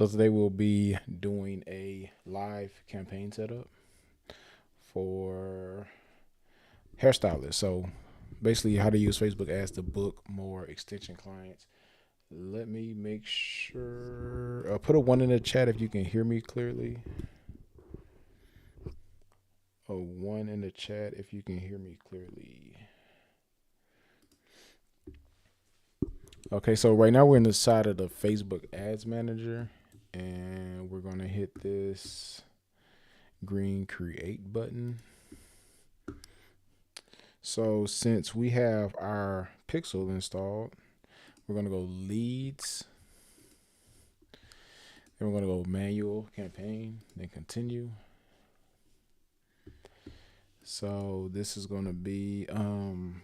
So today we'll be doing a live campaign setup for hairstylists. So basically how to use Facebook ads to book more extension clients. Let me make sure. Put a 1 in the chat if you can hear me clearly. A 1 in the chat if you can hear me clearly. Okay, so right now we're in the side of the Facebook Ads Manager, and we're gonna hit this green create button. So since we have our pixel installed, we're gonna go leads, then we're gonna go manual campaign, then continue. So this is gonna be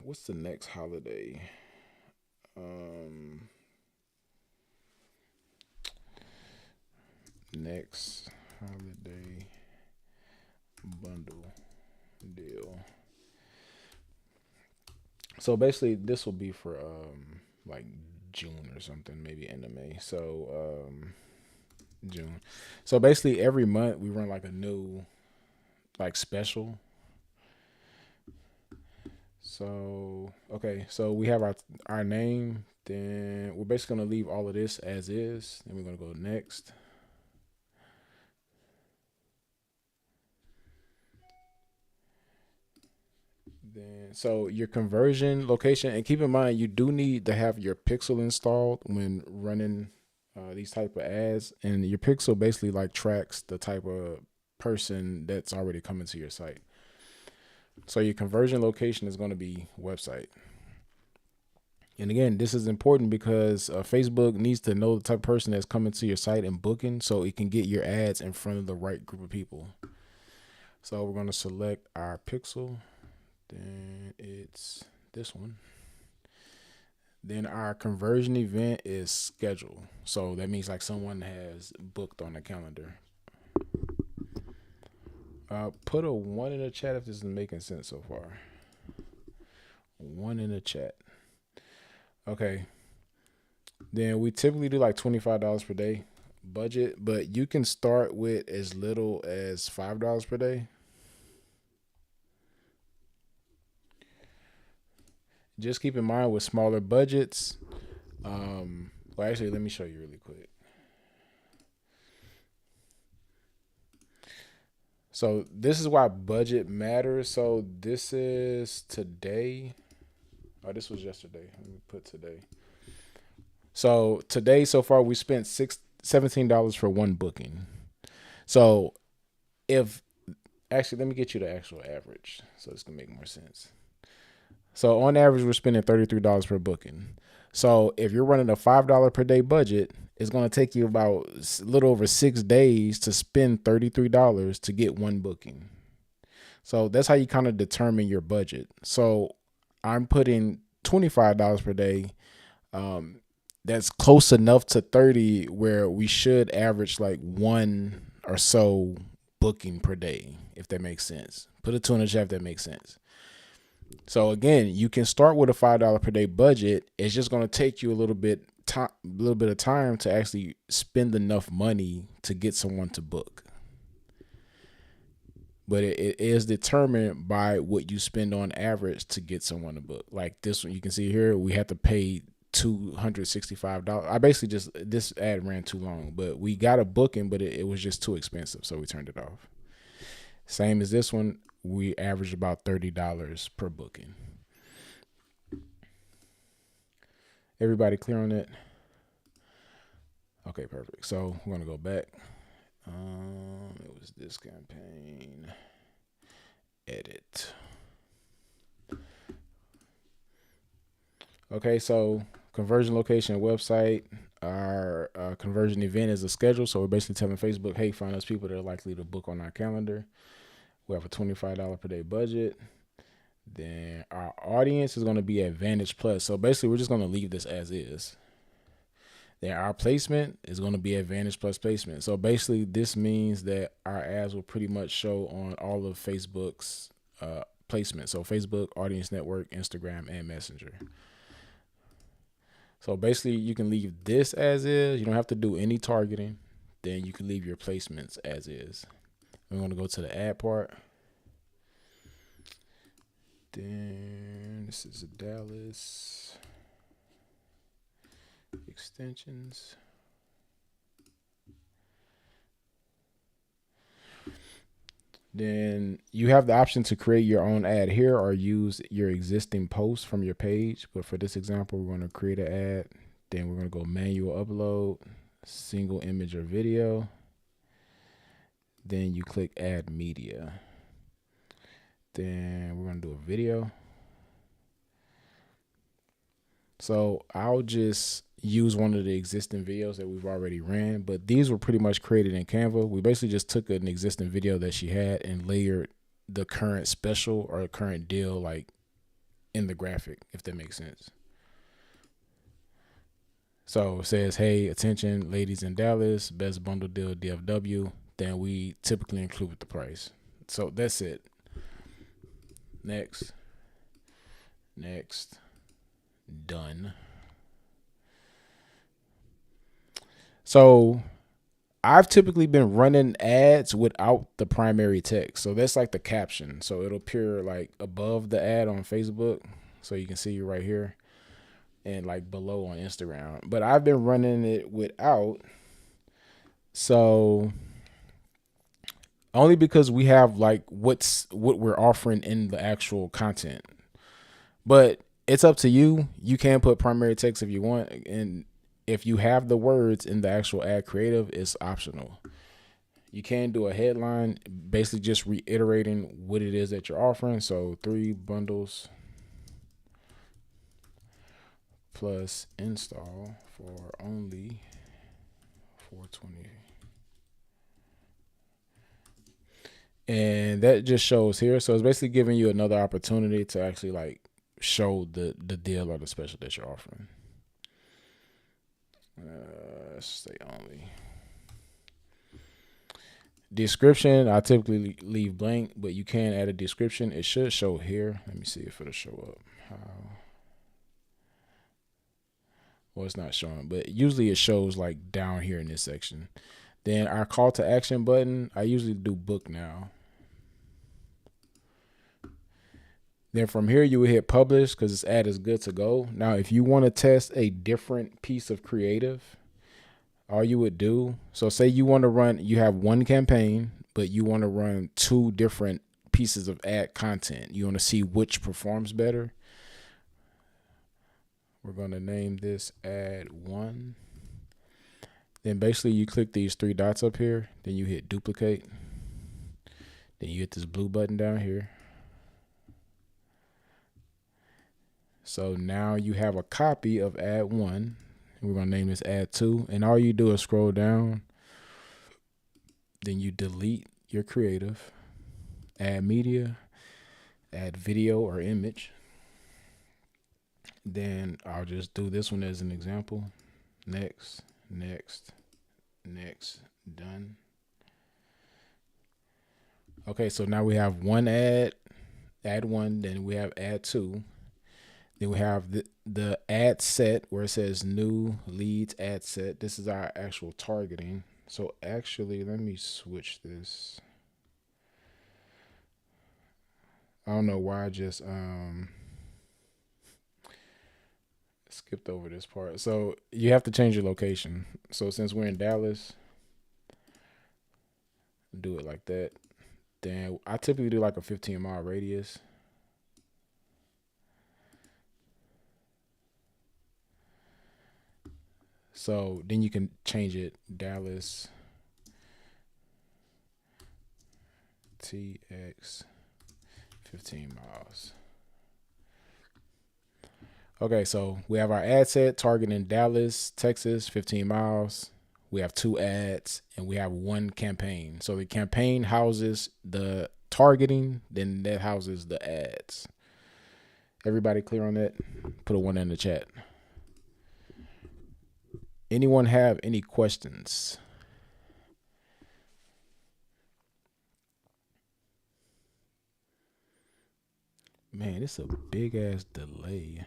what's the next holiday? Next holiday bundle deal. So basically this will be for like June or something, maybe end of May. So June. So basically every month we run like a new like special. So okay, so we have our name, then we're basically gonna leave all of this as is, then we're gonna go next. Then so your conversion location, and keep in mind you do need to have your pixel installed when running these type of ads, and your pixel basically like tracks the type of person that's already coming to your site. So your conversion location is going to be website. And again, this is important because Facebook needs to know the type of person that's coming to your site and booking, so it can get your ads in front of the right group of people. So we're going to select our pixel. Then it's this one. Then our conversion event is schedule. So that means like someone has booked on the calendar. Put a 1 in the chat if this is making sense so far. 1 in the chat. Okay. Then we typically do like $25 per day budget, but you can start with as little as $5 per day. Just keep in mind with smaller budgets. Well, actually, let me show you really quick. So this is why budget matters. So this is today. Oh, this was yesterday. Let me put today. So today, so far, we spent $17 for one booking. So if actually, let me get you the actual average, so this can make more sense. So on average, we're spending $33 per booking. So if you're running a $5 per day budget, it's going to take you about a little over 6 days to spend $33 to get one booking. So that's how you kind of determine your budget. So I'm putting $25 per day. That's close enough to 30 where we should average like one or so booking per day, if that makes sense. Put a 2 in the chat if that makes sense. So again, you can start with a $5 per day budget. It's just going to take you a little bit of time to actually spend enough money to get someone to book. But it is determined by what you spend on average to get someone to book. Like this one, you can see here, we have to pay $265. I basically just, this ad ran too long, but we got a booking, but it was just too expensive, so we turned it off. Same as this one, we averaged about $30 per booking. Everybody clear on that? Okay, perfect. So we're gonna go back. It was this campaign. Edit. Okay, so conversion location website. Our conversion event is a schedule. So we're basically telling Facebook, hey, find us people that are likely to book on our calendar. We have a $25 per day budget. Then our audience is going to be Advantage Plus. So basically, we're just going to leave this as is. Then our placement is going to be Advantage Plus placement. So basically, this means that our ads will pretty much show on all of Facebook's placement. So Facebook, Audience Network, Instagram, and Messenger. So basically, you can leave this as is. You don't have to do any targeting. then you can leave your placements as is. We're going to go to the ad part. Then this is a Dallas extensions. Then you have the option to create your own ad here or use your existing post from your page. But for this example, we're going to create an ad. Then we're going to go manual upload, single image or video. Then you click add media. Then we're going to do a video. So I'll just use one of the existing videos that we've already ran, but these were pretty much created in Canva. We basically just took an existing video that she had and layered the current special or current deal like in the graphic, if that makes sense. So it says, hey, attention, ladies in Dallas, best bundle deal DFW. Then we typically include with the price. So that's it. Next. Done. So I've typically been running ads without the primary text. So that's like the caption. So it'll appear like above the ad on Facebook. So you can see right here and like below on Instagram. But I've been running it without. So only because we have like what we're offering in the actual content. But it's up to you. You can put primary text if you want. And if you have the words in the actual ad creative, it's optional. You can do a headline, basically just reiterating what it is that you're offering. So 3 bundles plus install for only $420. And that just shows here. So it's basically giving you another opportunity to actually like show the deal or the special that you're offering. Let's say only. Description, I typically leave blank, but you can add a description. It should show here. Let me see if it'll show up. Well, it's not showing, but usually it shows like down here in this section. Then our call to action button, I usually do book now. Then from here, you will hit publish because this ad is good to go. Now, if you want to test a different piece of creative, all you would do, so say you want to run, you have one campaign, but you want to run 2 different pieces of ad content. You want to see which performs better. We're going to name this ad 1. Then basically you click these 3 dots up here. Then you hit duplicate. Then you hit this blue button down here. So now you have a copy of ad 1. We're going to name this ad 2. And all you do is scroll down. Then you delete your creative. Add media. Add video or image. Then I'll just do this one as an example. Next. Done. Okay, so now we have one ad 1. Then we have ad 2. Then we have the ad set where it says new leads ad set. This is our actual targeting. So actually, let me switch this. I don't know why I just skipped over this part. So you have to change your location. So since we're in Dallas, do it like that. Then I typically do like a 15-mile radius. So then you can change it Dallas TX 15 miles. Okay, so we have our ad set targeting Dallas, Texas, 15 miles. We have 2 ads and we have 1 campaign. So the campaign houses the targeting, then that houses the ads. Everybody clear on that? Put a 1 in the chat. Anyone have any questions? Man, it's a big ass delay.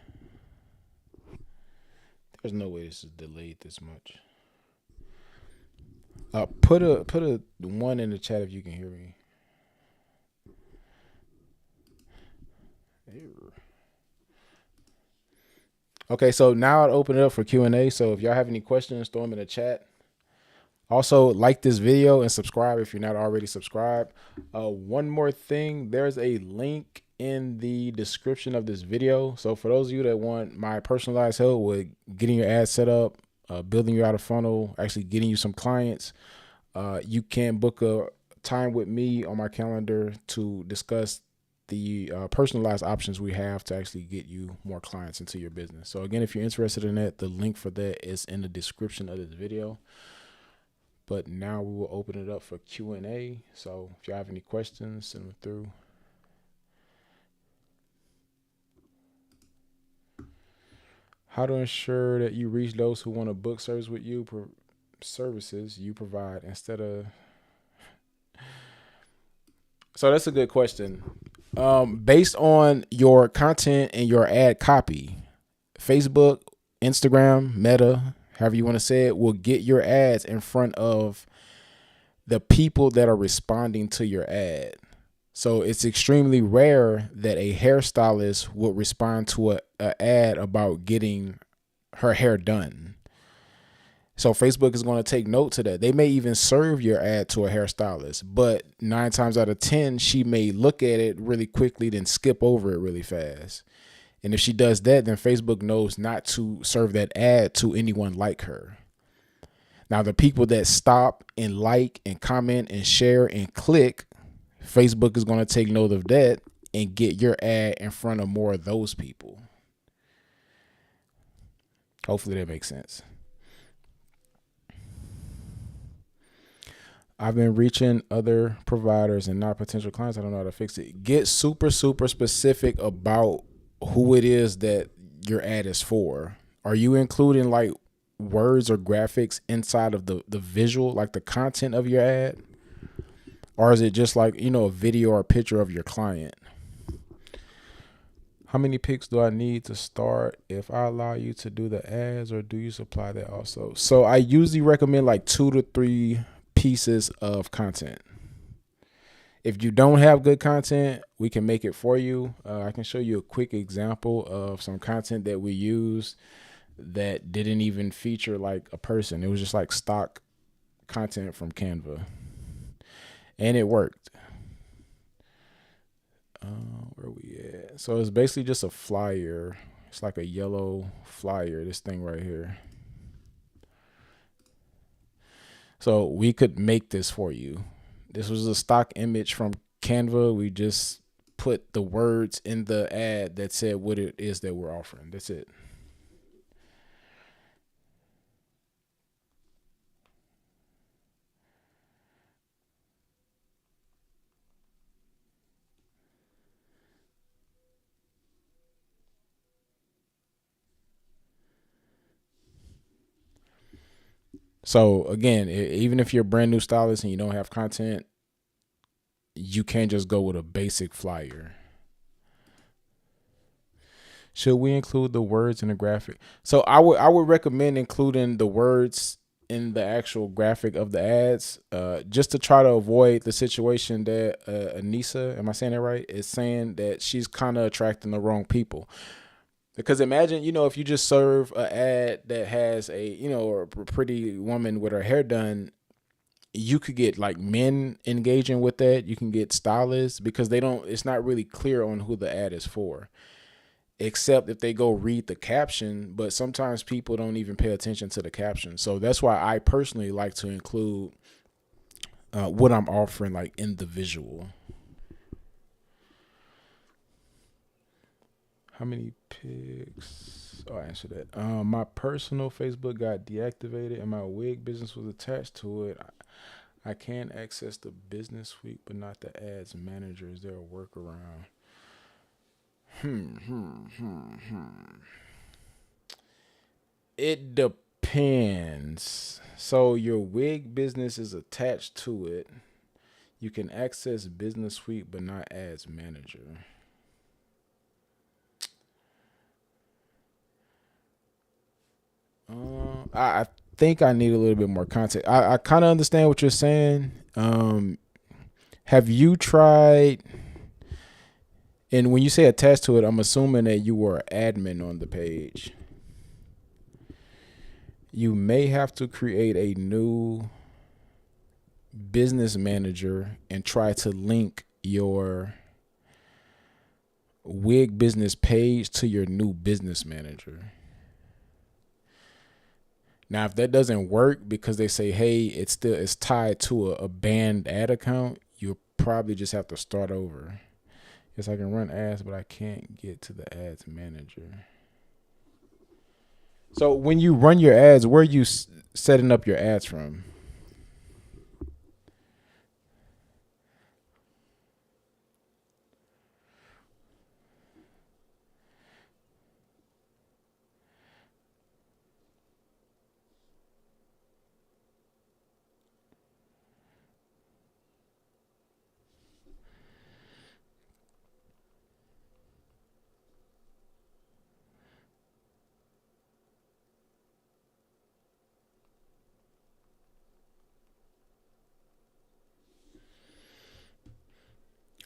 There's no way this is delayed this much. Put a one in the chat if you can hear me. Okay, so now I'll open it up for Q&A. So if y'all have any questions, throw them in the chat. Also, like this video and subscribe if you're not already subscribed. One more thing, there's a link in the description of this video. So for those of you that want my personalized help with getting your ad set up, building you out a funnel, actually getting you some clients, you can book a time with me on my calendar to discuss the personalized options we have to actually get you more clients into your business. So again, if you're interested in that, the link for that is in the description of this video. But now we will open it up for Q&A. So if y'all have any questions, send them through. How to ensure that you reach those who want to book service with you, services you provide instead of. So that's a good question. Based on your content and your ad copy, Facebook, Instagram, Meta, however you want to say it, will get your ads in front of the people that are responding to your ad. So it's extremely rare that a hairstylist would respond to a ad about getting her hair done. So Facebook is going to take note to that. They may even serve your ad to a hairstylist, but 9 times out of 10, she may look at it really quickly, then skip over it really fast. And if she does that, then Facebook knows not to serve that ad to anyone like her. Now, the people that stop and like and comment and share and click, Facebook is going to take note of that and get your ad in front of more of those people. Hopefully that makes sense. I've been reaching other providers and not potential clients. I don't know how to fix it. Get super specific about who it is that your ad is for. Are you including like words or graphics inside of the visual, like the content of your ad? Or is it just like, a video or a picture of your client? How many pics do I need to start if I allow you to do the ads, or do you supply that also? So I usually recommend like 2 to 3 pieces of content. If you don't have good content, we can make it for you. I can show you a quick example of some content that we used that didn't even feature like a person. It was just like stock content from Canva, and it worked. Where we at? So it's basically just a flyer. It's like a yellow flyer, this thing right here. So we could make this for you. This was a stock image from Canva. We just put the words in the ad that said what it is that we're offering. That's it. So again, even if you're a brand new stylist and you don't have content, you can't just go with a basic flyer. Should we include the words in the graphic? So I would recommend including the words in the actual graphic of the ads, just to try to avoid the situation that Anissa, am I saying that right, is saying that she's kind of attracting the wrong people. Because imagine, if you just serve an ad that has a pretty woman with her hair done, you could get like men engaging with that. You can get stylists because it's not really clear on who the ad is for, except if they go read the caption. But sometimes people don't even pay attention to the caption. So that's why I personally like to include what I'm offering like in the visual. How many pics? Oh, I answered that. My personal Facebook got deactivated and my wig business was attached to it. I can access the business suite, but not the ads manager. Is there a workaround? It depends. So your wig business is attached to it. You can access business suite, but not ads manager. I think I need a little bit more context. I kind of understand what you're saying. Have you tried? And when you say attached to it, I'm assuming that you were admin on the page. You may have to create a new business manager and try to link your wig business page to your new business manager. Now, if that doesn't work because they say, hey, it's tied to a banned ad account, you'll probably just have to start over. Yes, I can run ads, but I can't get to the ads manager. So when you run your ads, where are you setting up your ads from?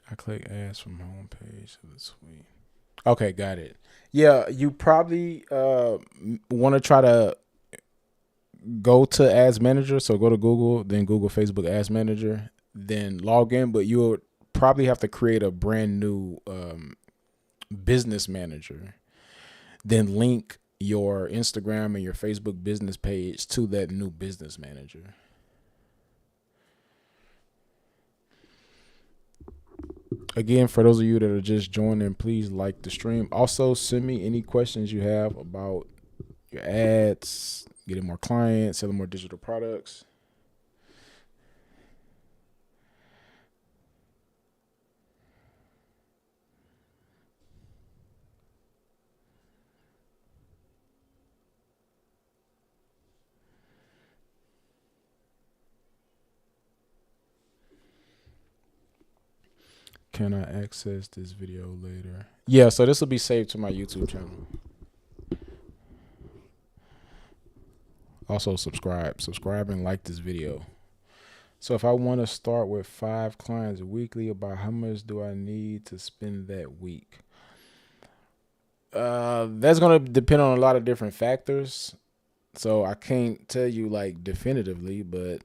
I click ads from homepage to the suite. Okay, got it. Yeah, you probably want to try to go to Ads Manager. So go to Google, then Google Facebook Ads Manager, then log in. But you'll probably have to create a brand new business manager. Then link your Instagram and your Facebook business page to that new business manager. Again, for those of you that are just joining, please like the stream. Also, send me any questions you have about your ads, getting more clients, selling more digital products. Can I access this video later? Yeah, so this will be saved to my YouTube channel. Also subscribe and like this video. So if I want to start with 5 clients weekly, about how much do I need to spend that week? That's going to depend on a lot of different factors. So I can't tell you like definitively, but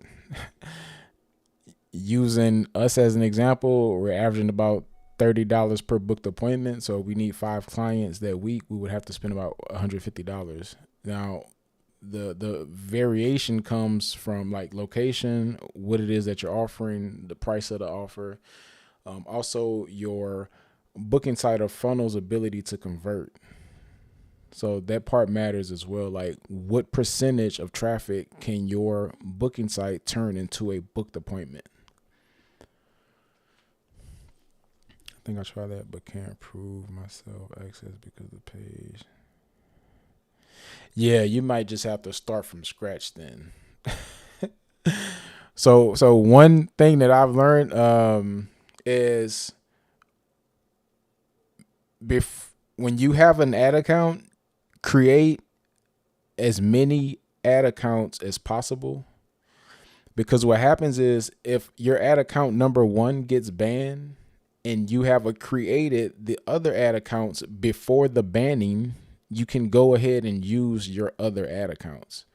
using us as an example, we're averaging about $30 per booked appointment. So if we need 5 clients that week, we would have to spend about $150. Now, the variation comes from like location, what it is that you're offering, the price of the offer, also your booking site or funnel's ability to convert. So that part matters as well. Like what percentage of traffic can your booking site turn into a booked appointment? I think I tried that, but can't prove myself access because of the page. Yeah, you might just have to start from scratch then. So one thing that I've learned is when you have an ad account, create as many ad accounts as possible. Because what happens is if your ad account number 1 gets banned and you have created the other ad accounts before the banning, you can go ahead and use your other ad accounts.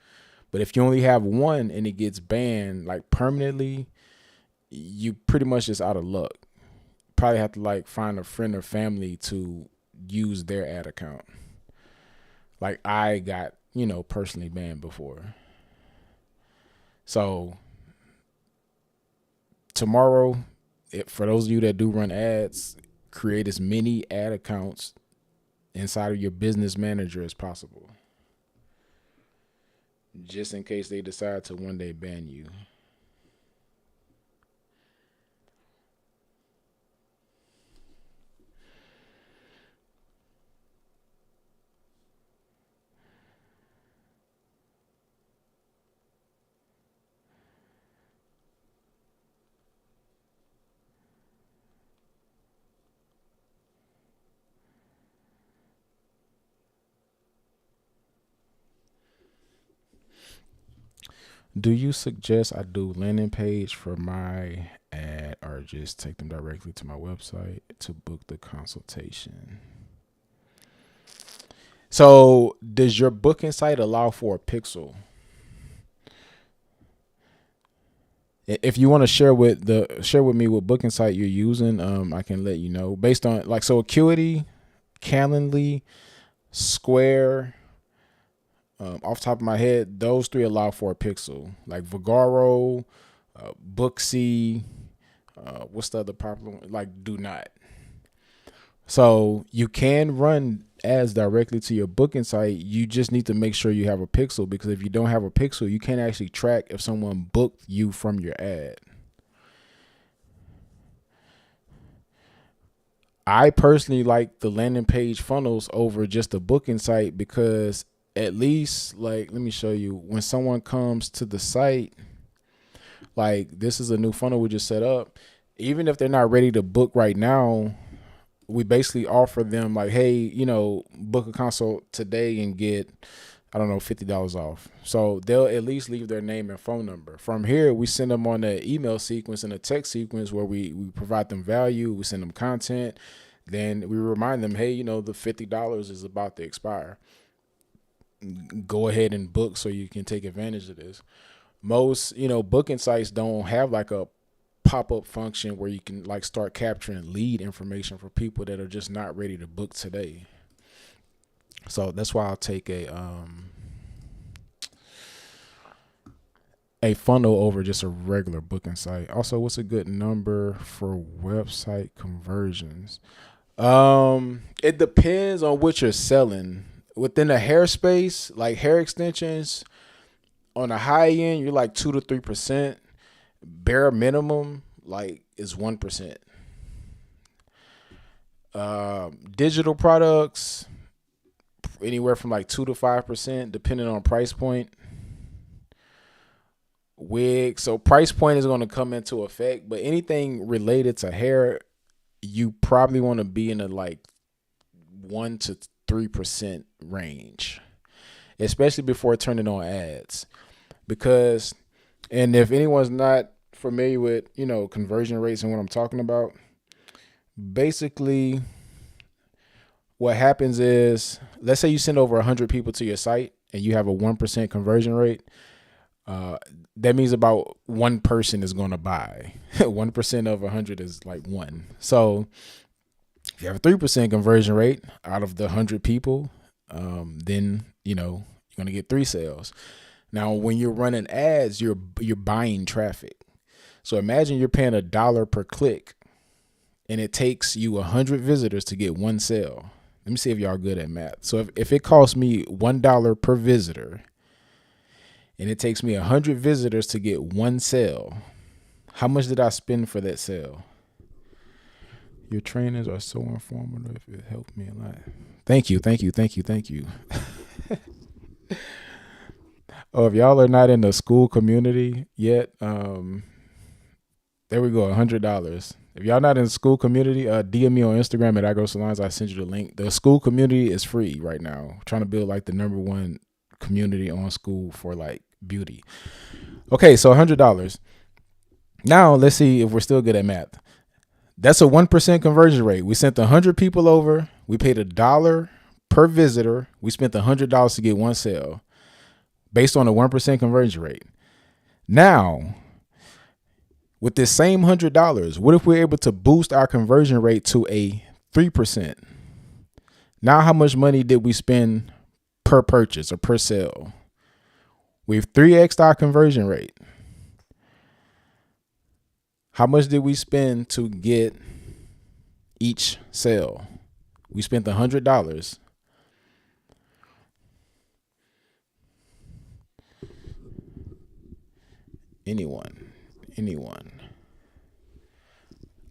But if you only have one and it gets banned like permanently, you pretty much just out of luck. Probably have to like find a friend or family to use their ad account. Like I got, personally banned before. So tomorrow, for those of you that do run ads, create as many ad accounts inside of your business manager as possible, just in case they decide to one day ban you. Do you suggest I do landing page for my ad or just take them directly to my website to book the consultation? So, does your booking site allow for a pixel? If you want to share with me what booking site you're using, I can let you know based on like so Acuity, Calendly, Square. Off the top of my head, those three allow for a pixel. Like Vagaro, Booksy, what's the other popular one? Like Do Not. So you can run ads directly to your booking site. You just need to make sure you have a pixel because if you don't have a pixel, you can't actually track if someone booked you from your ad. I personally like the landing page funnels over just the booking site because at least like let me show you when someone comes to the site, like this is a new funnel we just set up. Even if they're not ready to book right now, we basically offer them like, hey, book a consult today and get, I don't know, $50 off. So they'll at least leave their name and phone number. From here, we send them on the email sequence and a text sequence where we provide them value. We send them content. Then we remind them, hey, the $50 is about to expire. Go ahead and book so you can take advantage of this. Most, booking sites don't have like a pop-up function where you can like start capturing lead information for people that are just not ready to book today. So that's why I'll take a funnel over just a regular booking site. Also, what's a good number for website conversions? It depends on what you're selling. Within the hair space, like hair extensions, on the high end, you're like 2 to 3%. Bare minimum, like, is 1%. Digital products, anywhere from like 2 to 5%, depending on price point. Wig, so price point is going to come into effect, but anything related to hair, you probably want to be in a like 1 to 3% range, especially before turning on ads. Because, and if anyone's not familiar with, conversion rates and what I'm talking about, basically what happens is, let's say you send over 100 people to your site and you have a 1% conversion rate. That means about one person is going to buy. 1% of 100 is like one. So if you have a 3% conversion rate out of the 100 people, then, you're going to get 3 sales. Now, when you're running ads, you're buying traffic. So imagine you're paying $1 per click and it takes you 100 visitors to get 1 sale. Let me see if y'all good at math. So if it costs me $1 per visitor and it takes me 100 visitors to get 1 sale, how much did I spend for that sale? Your trainers are so informative. It helped me a lot. Thank you. Oh, if y'all are not in the school community yet, there we go, $100. If y'all not in the school community, DM me on Instagram at Salons. I send you the link. The school community is free right now. I'm trying to build like the #1 community on school for like beauty. Okay, so $100. Now let's see if we're still good at math. That's a 1% conversion rate. We sent 100 people over. We paid $1 per visitor. We spent $100 to get 1 sale based on a 1% conversion rate. Now, with this same $100, what if we're able to boost our conversion rate to a 3%? Now, how much money did we spend per purchase or per sale? We've 3x'd our conversion rate. How much did we spend to get each sale? We spent $100. Anyone.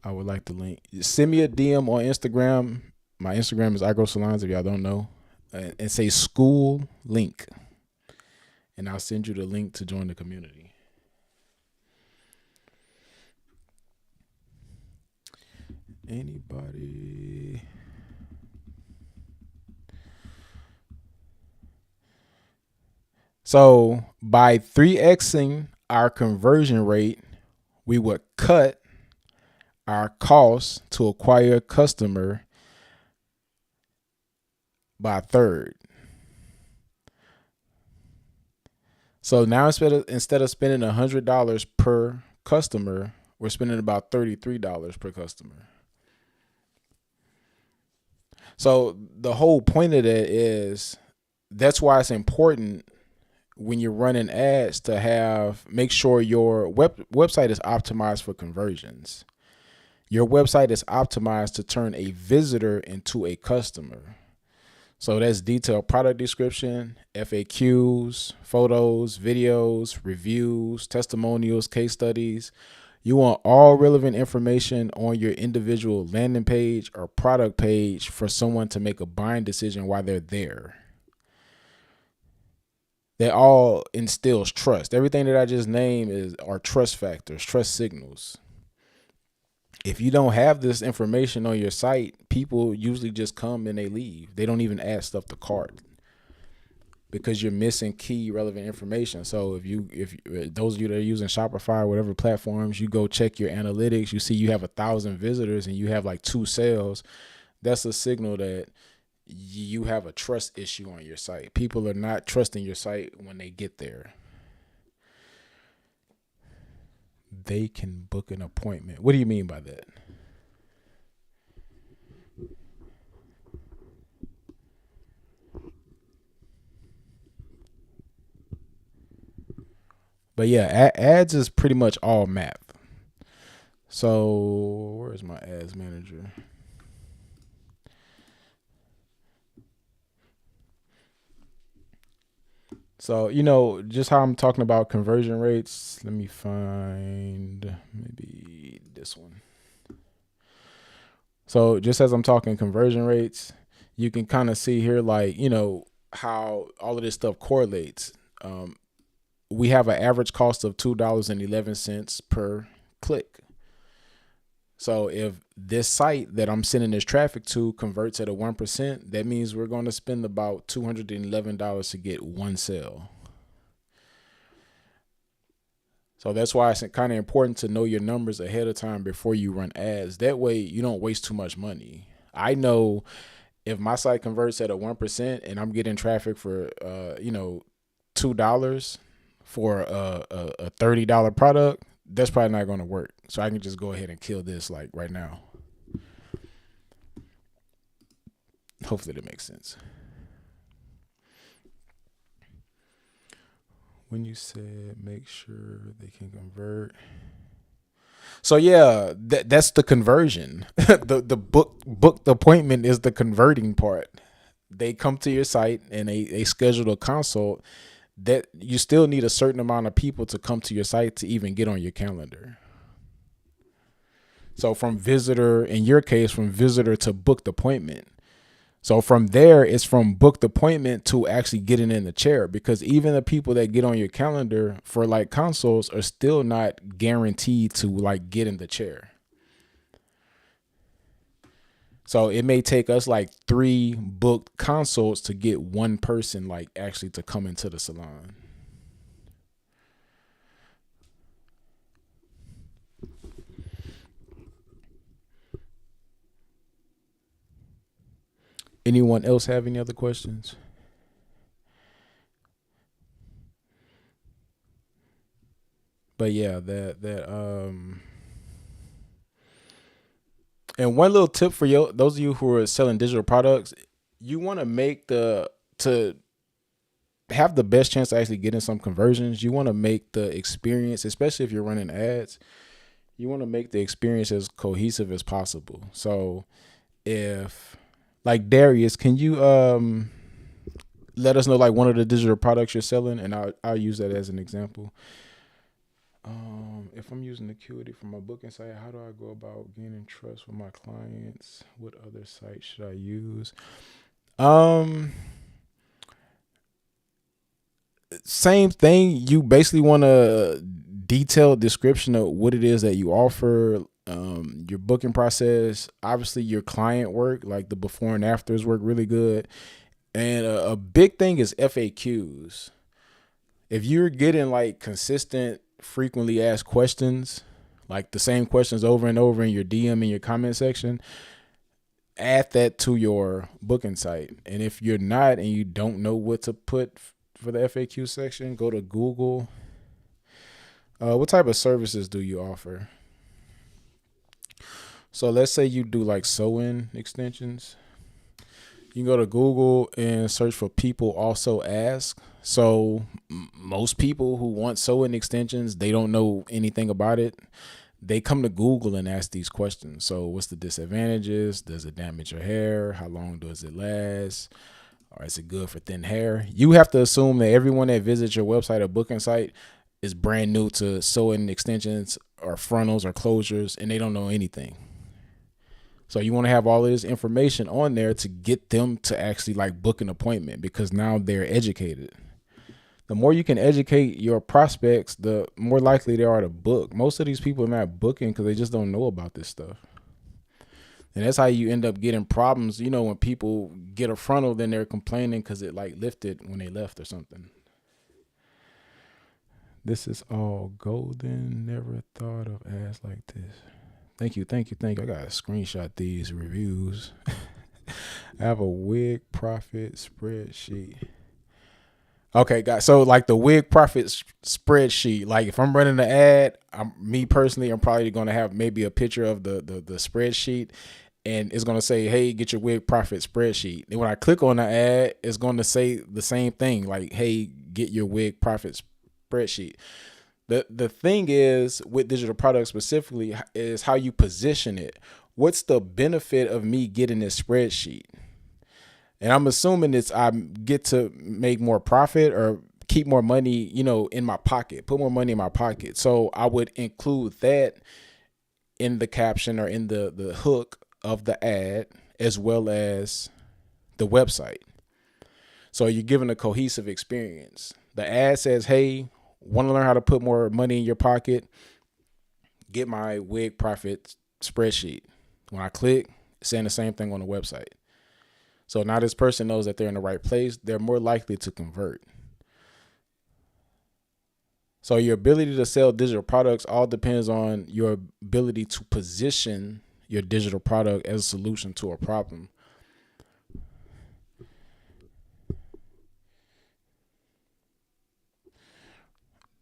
I would like the link. Send me a DM on Instagram. My Instagram is Salons if y'all don't know. And say school link. And I'll send you the link to join the community. Anybody? So By 3xing our conversion rate, we would cut our cost to acquire a customer by a third. So now instead of spending $100 per customer, we're spending about $33 per customer. So the whole point of that is that's why it's important when you're running ads to make sure your website is optimized for conversions. Your website is optimized to turn a visitor into a customer. So that's detailed product description, FAQs, photos, videos, reviews, testimonials, case studies. You want all relevant information on your individual landing page or product page for someone to make a buying decision while they're there. That all instills trust. Everything that I just named are trust factors, trust signals. If you don't have this information on your site, people usually just come and they leave. They don't even add stuff to cart because you're missing key relevant information. So if those of you that are using Shopify or whatever platforms, you go check your analytics, you see you have 1,000 visitors and you have like 2 sales. That's a signal that you have a trust issue on your site. People are not trusting your site when they get there. They can book an appointment. What do you mean by that? But yeah, ads is pretty much all math. So where's my ads manager? So, just how I'm talking about conversion rates, let me find maybe this one. So just as I'm talking conversion rates, you can kind of see here, like, how all of this stuff correlates. We have an average cost of $2.11 per click. So if this site that I'm sending this traffic to converts at a 1%, that means we're going to spend about $211 to get one sale. So that's why it's kind of important to know your numbers ahead of time before you run ads. That way you don't waste too much money. I know if my site converts at a 1% and I'm getting traffic for, $2 for a $30 product, that's probably not going to work. So I can just go ahead and kill this like right now. Hopefully that makes sense. When you said make sure they can convert. So yeah, that's the conversion. the booked appointment is the converting part. They come to your site and they schedule a consult. That you still need a certain amount of people to come to your site to even get on your calendar. So from visitor, in your case, from visitor to booked appointment. So from there, it's from booked appointment to actually getting in the chair, because even the people that get on your calendar for like consults are still not guaranteed to like get in the chair. So it may take us like 3 booked consults to get one person like actually to come into the salon. Anyone else have any other questions? But yeah, and one little tip for those of you who are selling digital products, you want to to have the best chance to actually getting some conversions. You want to make the experience, especially if you're running ads, you want to make the experience as cohesive as possible. So if, like, Darius, can you let us know like one of the digital products you're selling, and I'll use that as an example. If I'm using Acuity for my booking site, how do I go about gaining trust with my clients? What other site should I use? Same thing. You basically want a detailed description of what it is that you offer, your booking process, obviously your client work, like the before and afters work really good. And a big thing is FAQs. If you're getting like consistent, frequently asked questions, like the same questions over and over in your DM in your comment section, add that to your booking site. And if you're not and you don't know what to put for the FAQ section, go to Google. What type of services do you offer? So let's say you do like sew-in extensions. You can go to Google and search for people also ask. So most people who want sew-in extensions, they don't know anything about it. They come to Google and ask these questions. So what's the disadvantages? Does it damage your hair? How long does it last? Or is it good for thin hair? You have to assume that everyone that visits your website or booking site is brand new to sew-in extensions or frontals or closures, and they don't know anything. So you want to have all of this information on there to get them to actually like book an appointment, because now they're educated. The more you can educate your prospects, the more likely they are to book. Most of these people are not booking because they just don't know about this stuff. And that's how you end up getting problems. You know, when people get a frontal, then they're complaining because it like lifted when they left or something. This is all golden. Never thought of ads like this. Thank you. I gotta screenshot these reviews. I have a wig profit spreadsheet. Okay, guys. So like the wig profit spreadsheet, like if I'm running the ad, I'm probably going to have maybe a picture of the spreadsheet, and it's going to say, hey, get your wig profit spreadsheet. And when I click on the ad, it's going to say the same thing, like, hey, get your wig profit spreadsheet. The thing is with digital products specifically is how you position it. What's the benefit of me getting this spreadsheet? And I'm assuming it's I get to make more profit or keep more money, in my pocket, put more money in my pocket. So I would include that in the caption or in the hook of the ad, as well as the website. So you're giving a cohesive experience. The ad says, hey, want to learn how to put more money in your pocket? Get my wig profit spreadsheet. When I click, it's saying the same thing on the website. So now this person knows that they're in the right place. They're more likely to convert. So your ability to sell digital products all depends on your ability to position your digital product as a solution to a problem.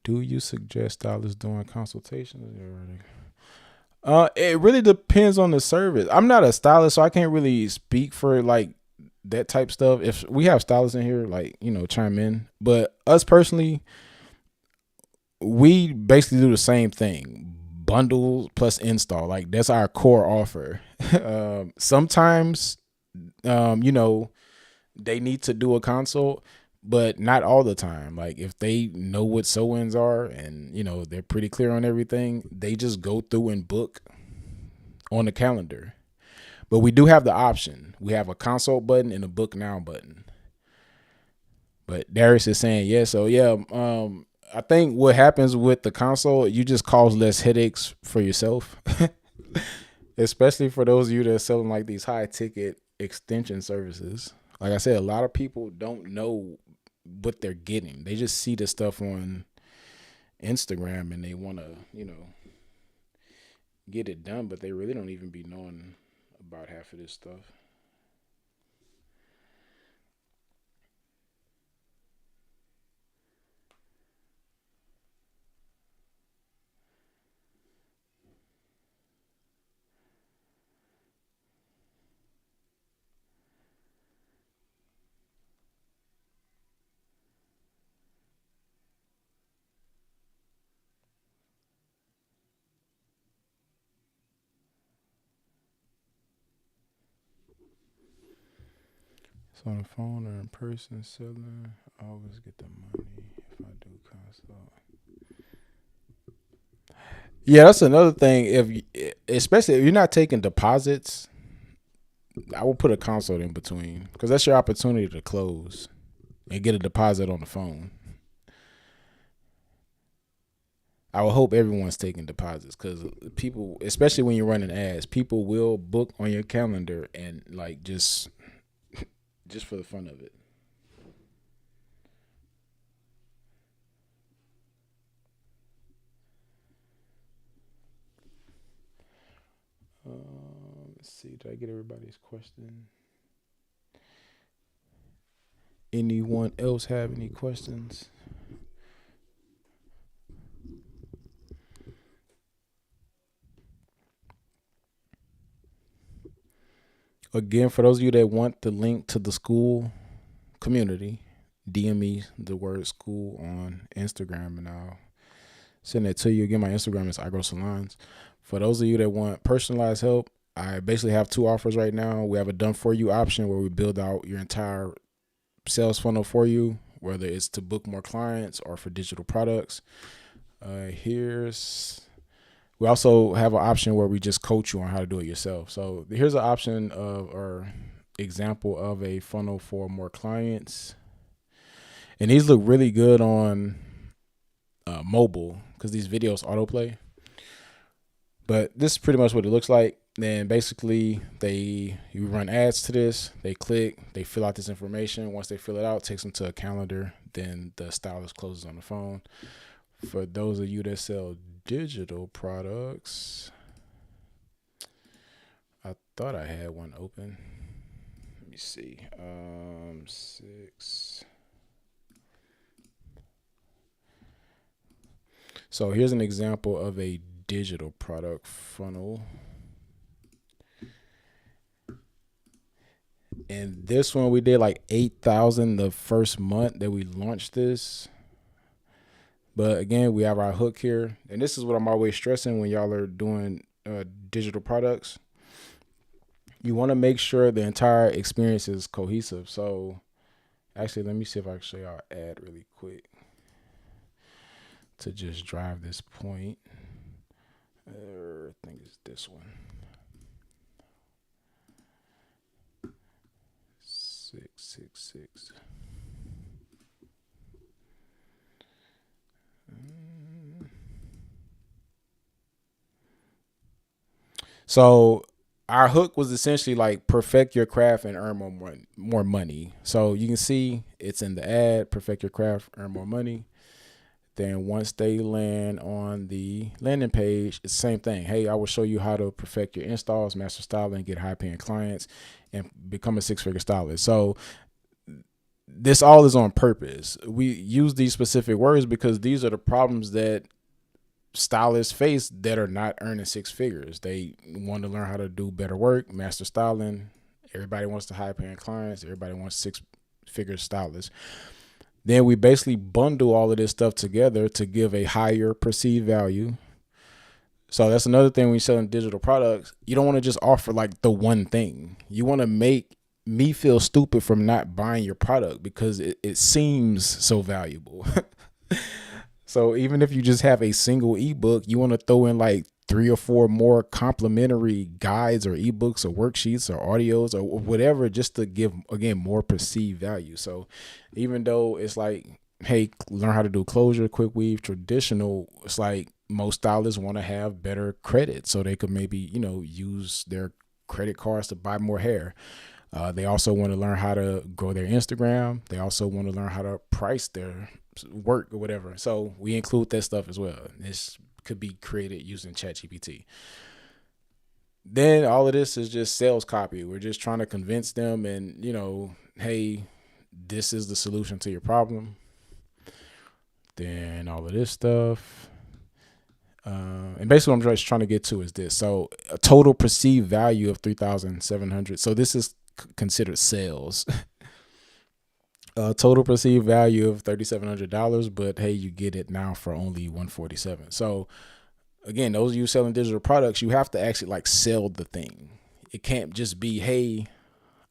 Do you suggest stylists doing consultations? It really depends on the service. I'm not a stylist, so I can't really speak for like that type stuff. If we have stylists in here, like, chime in. But us personally, we basically do the same thing. Bundle plus install. Like that's our core offer. Sometimes, they need to do a consult, but not all the time. Like if they know what sew-ins are and, they're pretty clear on everything, they just go through and book on the calendar. But we do have the option. We have a consult button and a book now button. But Darius is saying, yeah. So yeah, I think what happens with the console, you just cause less headaches for yourself, especially for those of you that are selling like these high ticket extension services. Like I said, a lot of people don't know what they're getting. They just see the stuff on Instagram and they want to, get it done, but they really don't even be knowing about half of this stuff. So on the phone or in person selling, I always get the money if I do consult. Yeah, that's another thing. Especially if you're not taking deposits, I will put a consult in between because that's your opportunity to close and get a deposit on the phone. I would hope everyone's taking deposits because people, especially when you're running ads, people will book on your calendar and like just for the fun of it. Let's see. Did I get everybody's question? Anyone else have any questions? Again, for those of you that want the link to the school community, DM me the word school on Instagram and I'll send it to you. Again, my Instagram is Salons. For those of you that want personalized help, I basically have two offers right now. We have a done for you option where we build out your entire sales funnel for you, whether it's to book more clients or for digital products. We also have an option where we just coach you on how to do it yourself. So here's an option of or example of a funnel for more clients. And these look really good on mobile because these videos autoplay. But this is pretty much what it looks like. Then basically you run ads to this, they click, they fill out this information. Once they fill it out, it takes them to a calendar. Then the stylist closes on the phone. For those of you that sell digital products, I thought I had one open. Let me see. 6. So here's an example of a digital product funnel. And this one we did like 8,000 the first month that we launched this. But again, we have our hook here. And this is what I'm always stressing when y'all are doing digital products. You want to make sure the entire experience is cohesive. So actually, let me see if I can show y'all ad really quick to just drive this point. I think it's this one. 666. So our hook was essentially like perfect your craft and earn more money. So you can see it's in the ad, perfect your craft, earn more money. Then once they land on the landing page, it's the same thing. Hey, I will show you how to perfect your installs, master styling, get high paying clients, and become a 6-figure stylist. So this all is on purpose. We use these specific words because these are the problems that stylists face that are not earning 6 figures. They want to learn how to do better work, master styling. Everybody wants to high paying clients. Everybody wants 6-figure stylists. Then we basically bundle all of this stuff together to give a higher perceived value. So that's another thing when you're selling digital products. You don't want to just offer like the one thing. You want to make me feel stupid from not buying your product because it seems so valuable. So even if you just have a single ebook, you want to throw in like 3 or 4 more complimentary guides or ebooks or worksheets or audios or whatever, just to give, again, more perceived value. So even though it's like, hey, learn how to do closure, quick weave, traditional, it's like most stylists want to have better credit so they could maybe, use their credit cards to buy more hair. They also want to learn how to grow their Instagram. They also want to learn how to price their work or whatever. So we include that stuff as well. This could be created using ChatGPT. Then all of this is just sales copy. We're just trying to convince them and, hey, this is the solution to your problem. Then all of this stuff. And basically what I'm just trying to get to is this. So a total perceived value of 3,700. So this is considered sales. Total perceived value of $3,700, but hey, you get it now for only $147. So again, those of you selling digital products, you have to actually like sell the thing. It can't just be, hey,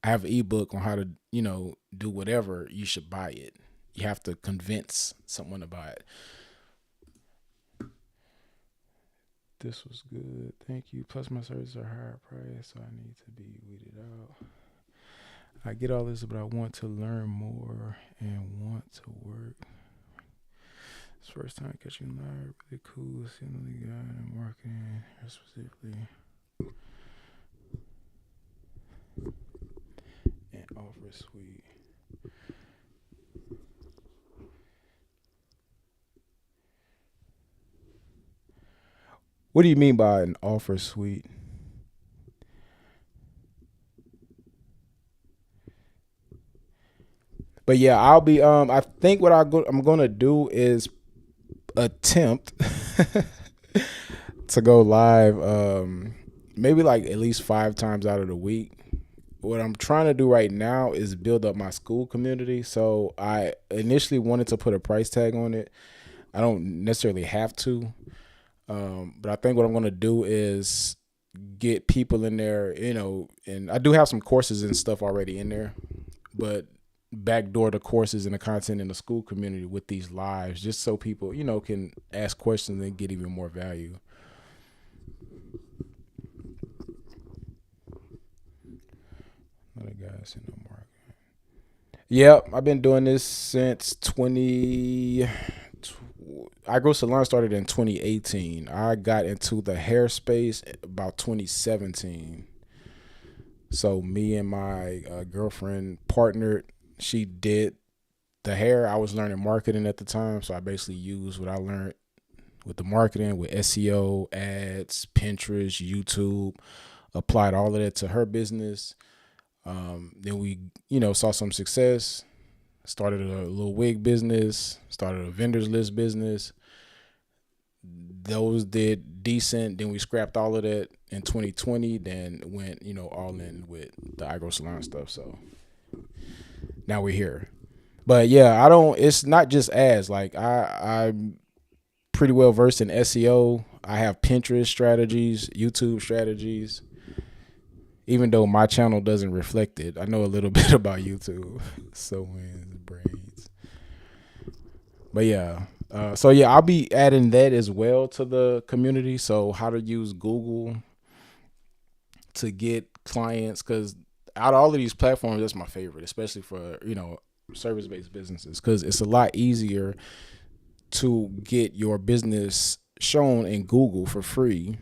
I have an ebook on how to, do whatever. You should buy it. You have to convince someone to buy it. This was good. Thank you. Plus my services are higher price, so I need to be weeded out. I get all this, but I want to learn more and want to work. It's first time catching live, really cool. Seeing the guy in marketing specifically. And offer suite. What do you mean by an offer suite? But yeah, I'll be. I think what I'm gonna do is attempt to go live. Maybe like at least 5 times out of the week. What I'm trying to do right now is build up my school community. So I initially wanted to put a price tag on it. I don't necessarily have to, but I think what I'm gonna do is get people in there, and I do have some courses and stuff already in there, but backdoor the courses and the content in the school community with these lives, just so people, can ask questions and get even more value. Other guys in the market. Yep, I've been doing this since 20. I Grow Salon started in 2018. I got into the hair space about 2017. So me and my girlfriend partnered. She did the hair. I was learning marketing at the time, so I basically used what I learned with the marketing, with SEO, ads, Pinterest, YouTube. Applied all of that to her business. Then we, saw some success. Started a little wig business. Started a vendors list business. Those did decent. Then we scrapped all of that in 2020. Then went, all in with the I Grow Salon stuff. So now we're here. But yeah, it's not just ads. Like I'm pretty well versed in SEO. I have Pinterest strategies, YouTube strategies. Even though my channel doesn't reflect it, I know a little bit about YouTube. So wins, braids. But yeah. I'll be adding that as well to the community. So how to use Google to get clients, because out of all of these platforms, that's my favorite, especially for, service-based businesses, because it's a lot easier to get your business shown in Google for free.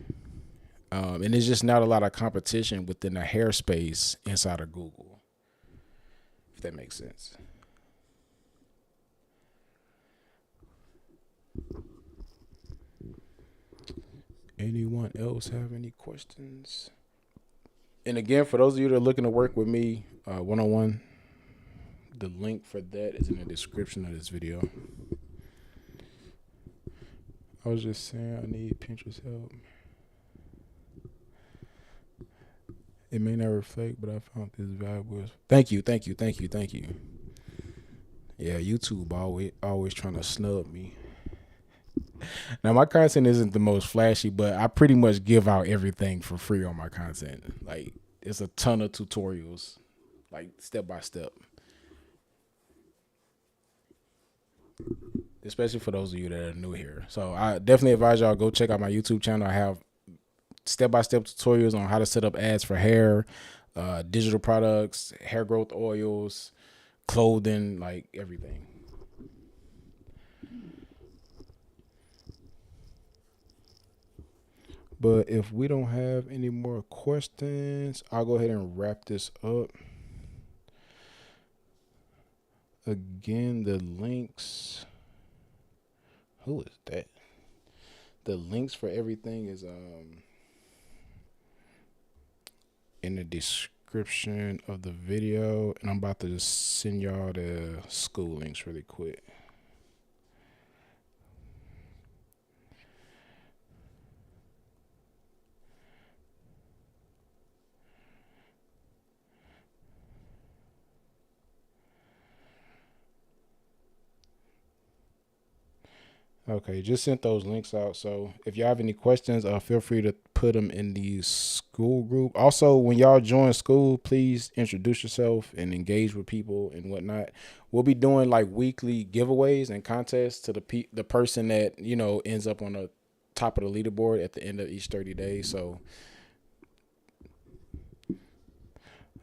And there's just not a lot of competition within the hair space inside of Google, if that makes sense. Anyone else have any questions? And again, for those of you that are looking to work with me one-on-one, the link for that is in the description of this video. I was just saying I need Pinterest help. It may not reflect, but I found this valuable. Thank you. Yeah, YouTube always trying to snub me. Now my content isn't the most flashy, but I pretty much give out everything for free on my content. Like it's a ton of tutorials, like step by step. Especially for those of you that are new here. So I definitely advise y'all go check out my YouTube channel. I have step-by-step tutorials on how to set up ads for hair, digital products, hair growth oils, clothing, like everything. But if we don't have any more questions, I'll go ahead and wrap this up. Again, the links. Who is that? The links for everything is in the description of the video, and I'm about to just send y'all the school links really quick. Okay, just sent those links out. So if y'all have any questions, feel free to put them in the school group. Also, when y'all join school, please introduce yourself and engage with people and whatnot. We'll be doing like weekly giveaways and contests to the person that ends up on the top of the leaderboard at the end of each 30 days. So I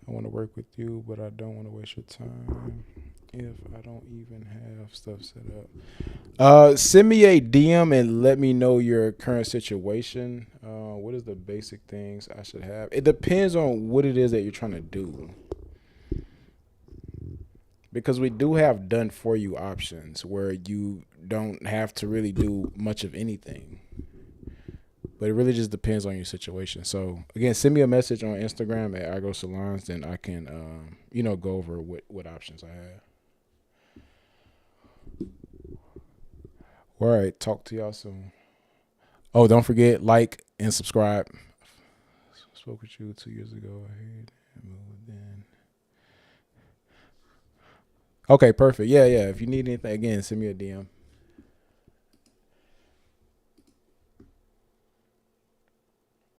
want to work with you, but I don't want to waste your time if I don't even have stuff set up. Send me a DM and let me know your current situation. What is the basic things I should have? It depends on what it is that you're trying to do. Because we do have done for you options where you don't have to really do much of anything. But it really just depends on your situation. So again, send me a message on Instagram at I Grow Salons, then I can go over what options I have. All right. Talk to y'all soon. Oh, don't forget, like and subscribe. Spoke with you 2 years ago. I heard and moved in. Okay, perfect. Yeah, yeah. If you need anything, again, send me a DM.